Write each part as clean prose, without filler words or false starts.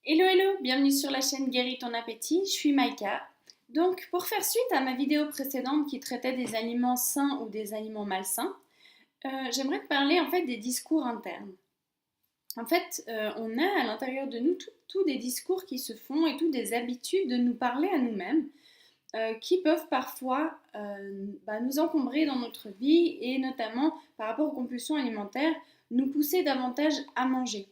Hello hello, bienvenue sur la chaîne Guéris ton appétit, je suis Maïka. Donc pour faire suite à ma vidéo précédente qui traitait des aliments sains ou des aliments malsains, j'aimerais te parler en fait des discours internes. En fait, on a à l'intérieur de nous tous des discours qui se font et toutes des habitudes de nous parler à nous-mêmes qui peuvent parfois nous encombrer dans notre vie et notamment par rapport aux compulsions alimentaires, nous pousser davantage à manger.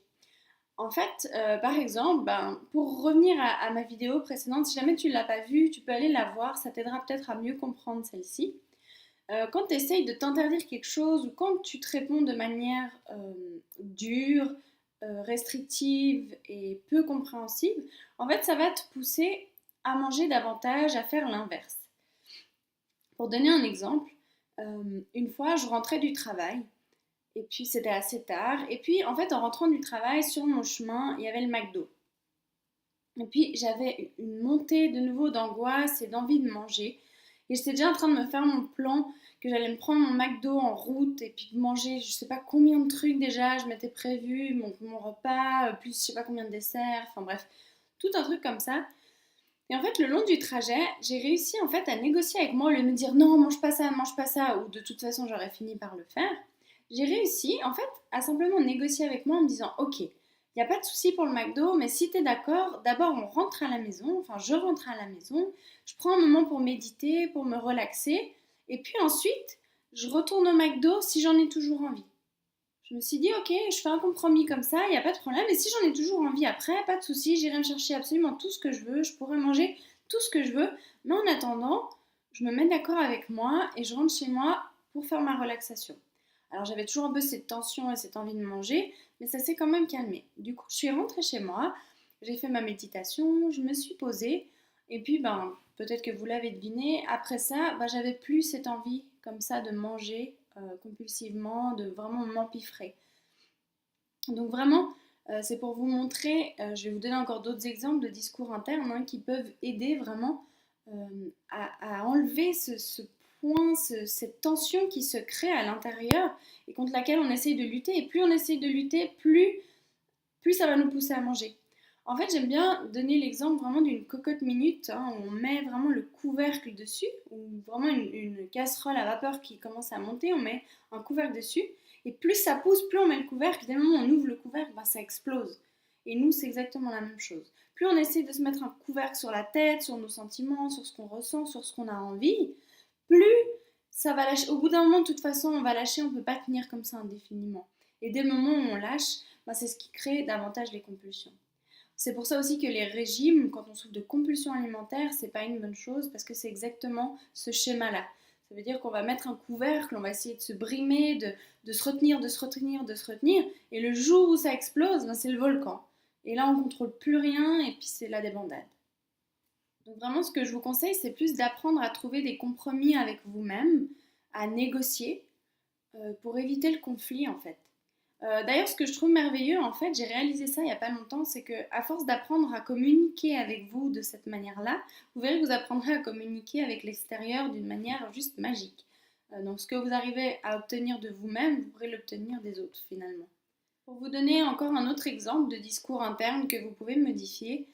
En fait, par exemple, pour revenir à ma vidéo précédente, si jamais tu ne l'as pas vue, tu peux aller la voir, ça t'aidera peut-être à mieux comprendre celle-ci. Quand tu essayes de t'interdire quelque chose ou quand tu te réponds de manière dure, restrictive et peu compréhensive, en fait, ça va te pousser à manger davantage, à faire l'inverse. Pour donner un exemple, une fois, je rentrais du travail et puis c'était assez tard. Et puis en fait, en rentrant du travail, sur mon chemin, il y avait le McDo. Et puis j'avais une montée de nouveau d'angoisse et d'envie de manger. Et j'étais déjà en train de me faire mon plan que j'allais me prendre mon McDo en route et puis manger je sais pas combien de trucs déjà. Je m'étais prévu mon repas, plus je sais pas combien de desserts, enfin bref, tout un truc comme ça. Et en fait, le long du trajet, j'ai réussi en fait à négocier avec moi au lieu de me dire non, mange pas ça, ou de toute façon j'aurais fini par le faire. J'ai réussi en fait à simplement négocier avec moi en me disant ok, il n'y a pas de souci pour le McDo, mais si tu es d'accord, d'abord on rentre à la maison, enfin je rentre à la maison, je prends un moment pour méditer, pour me relaxer, et puis ensuite je retourne au McDo si j'en ai toujours envie. Je me suis dit, ok, je fais un compromis comme ça, il n'y a pas de problème. Et si j'en ai toujours envie après, pas de souci, j'irai me chercher absolument tout ce que je veux, je pourrai manger tout ce que je veux. Mais en attendant, je me mets d'accord avec moi et je rentre chez moi pour faire ma relaxation. Alors j'avais toujours un peu cette tension et cette envie de manger, mais ça s'est quand même calmé. Du coup, je suis rentrée chez moi, j'ai fait ma méditation, je me suis posée, et puis peut-être que vous l'avez deviné, après ça, j'avais plus cette envie comme ça de manger compulsivement, de vraiment m'empiffrer. Donc vraiment, c'est pour vous montrer, je vais vous donner encore d'autres exemples de discours internes qui peuvent aider vraiment à enlever ce point, cette tension qui se crée à l'intérieur et contre laquelle on essaye de lutter. Et plus on essaye de lutter, plus ça va nous pousser à manger. En fait, j'aime bien donner l'exemple vraiment d'une cocotte minute, où on met vraiment le couvercle dessus, ou vraiment une casserole à vapeur qui commence à monter, on met un couvercle dessus, et plus ça pousse, plus on met le couvercle, dès le moment où on ouvre le couvercle, ça explose. Et nous, c'est exactement la même chose. Plus on essaie de se mettre un couvercle sur la tête, sur nos sentiments, sur ce qu'on ressent, sur ce qu'on a envie, plus ça va lâcher. Au bout d'un moment, de toute façon, on va lâcher, on ne peut pas tenir comme ça indéfiniment. Et dès le moment où on lâche, c'est ce qui crée davantage les compulsions. C'est pour ça aussi que les régimes, quand on souffre de compulsions alimentaires, c'est pas une bonne chose parce que c'est exactement ce schéma-là. Ça veut dire qu'on va mettre un couvercle, on va essayer de se brimer, de se retenir, de se retenir, de se retenir. Et le jour où ça explose, c'est le volcan. Et là, on contrôle plus rien et puis c'est la débandade. Donc vraiment, ce que je vous conseille, c'est plus d'apprendre à trouver des compromis avec vous-même, à négocier pour éviter le conflit en fait. D'ailleurs, ce que je trouve merveilleux, en fait, j'ai réalisé ça il n'y a pas longtemps, c'est que à force d'apprendre à communiquer avec vous de cette manière-là, vous verrez que vous apprendrez à communiquer avec l'extérieur d'une manière juste magique. Donc, ce que vous arrivez à obtenir de vous-même, vous pourrez l'obtenir des autres finalement. Pour vous donner encore un autre exemple de discours interne que vous pouvez modifier,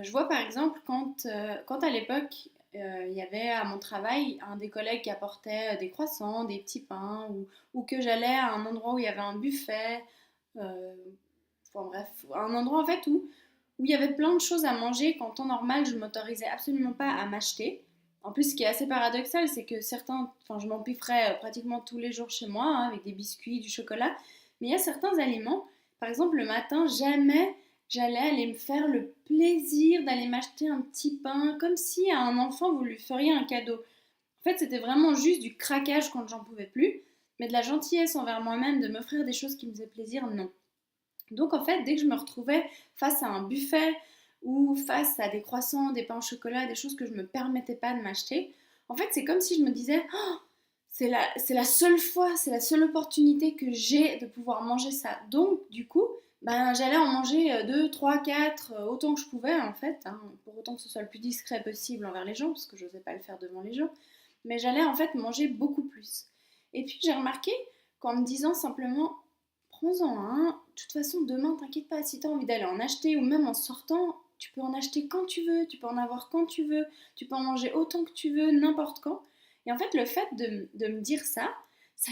je vois par exemple quand à l'époque il y avait à mon travail un des collègues qui apportait des croissants, des petits pains, ou que j'allais à un endroit où il y avait un buffet, euh, enfin bref, un endroit en fait où il y avait plein de choses à manger qu'en temps normal je ne m'autorisais absolument pas à m'acheter. En plus, ce qui est assez paradoxal, c'est que je m'empiffrais pratiquement tous les jours chez moi avec des biscuits, du chocolat, mais il y a certains aliments, par exemple le matin, jamais j'allais aller me faire le plaisir d'aller m'acheter un petit pain, comme si à un enfant vous lui feriez un cadeau. En fait, c'était vraiment juste du craquage quand j'en pouvais plus, mais de la gentillesse envers moi-même, de m'offrir des choses qui me faisaient plaisir, non. Donc en fait, dès que je me retrouvais face à un buffet ou face à des croissants, des pains au chocolat, des choses que je ne me permettais pas de m'acheter, en fait, c'est comme si je me disais, oh, c'est la seule fois, c'est la seule opportunité que j'ai de pouvoir manger ça. Donc, du coup, j'allais en manger 2, 3, 4, autant que je pouvais en fait, pour autant que ce soit le plus discret possible envers les gens, parce que je n'osais pas le faire devant les gens. Mais j'allais en fait manger beaucoup plus. Et puis j'ai remarqué qu'en me disant simplement, prends-en un. De toute façon, demain, t'inquiète pas, si tu as envie d'aller en acheter ou même en sortant, tu peux en acheter quand tu veux, tu peux en avoir quand tu veux, tu peux en manger autant que tu veux, n'importe quand. Et en fait, le fait de me dire ça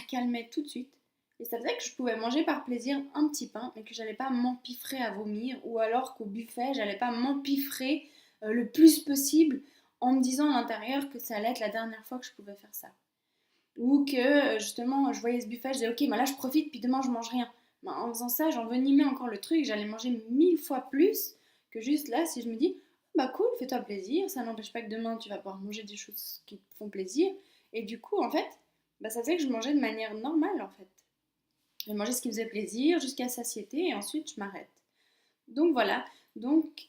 calmait tout de suite. Et ça faisait que je pouvais manger par plaisir un petit pain, mais que j'allais pas m'empiffrer à vomir, ou alors qu'au buffet, j'allais pas m'empiffrer le plus possible en me disant à l'intérieur que ça allait être la dernière fois que je pouvais faire ça. Ou que justement, je voyais ce buffet, je disais ok, bah là je profite, puis demain je mange rien. Bah, en faisant ça, j'envenimais encore le truc, j'allais manger 1000 fois plus que juste là, si je me dis bah cool, fais-toi plaisir, ça n'empêche pas que demain tu vas pouvoir manger des choses qui te font plaisir. Et du coup, en fait, bah, ça faisait que je mangeais de manière normale en fait. Je mangeais ce qui me faisait plaisir jusqu'à satiété et ensuite je m'arrête. Donc voilà,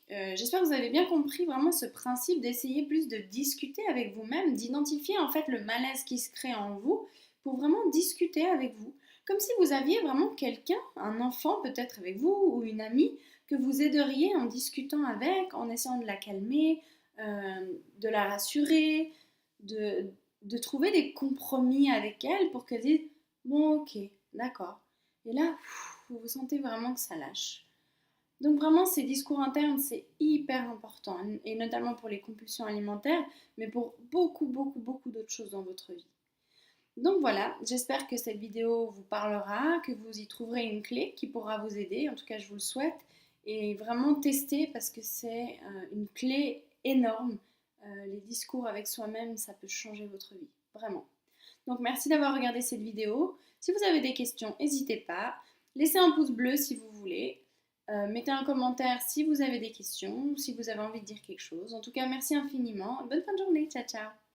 j'espère que vous avez bien compris vraiment ce principe d'essayer plus de discuter avec vous-même, d'identifier en fait le malaise qui se crée en vous pour vraiment discuter avec vous. Comme si vous aviez vraiment quelqu'un, un enfant peut-être avec vous ou une amie, que vous aideriez en discutant avec, en essayant de la calmer, de la rassurer, de, de trouver des compromis avec elle pour qu'elle dise bon ok, d'accord. Et là, vous sentez vraiment que ça lâche. Donc vraiment, ces discours internes, c'est hyper important, et notamment pour les compulsions alimentaires, mais pour beaucoup, beaucoup, beaucoup d'autres choses dans votre vie. Donc voilà, j'espère que cette vidéo vous parlera, que vous y trouverez une clé qui pourra vous aider, en tout cas je vous le souhaite, et vraiment tester parce que c'est une clé énorme. Les discours avec soi-même, ça peut changer votre vie, vraiment. Donc merci d'avoir regardé cette vidéo. Si vous avez des questions, n'hésitez pas. Laissez un pouce bleu si vous voulez. Mettez un commentaire si vous avez des questions ou si vous avez envie de dire quelque chose. En tout cas, merci infiniment. Bonne fin de journée. Ciao, ciao.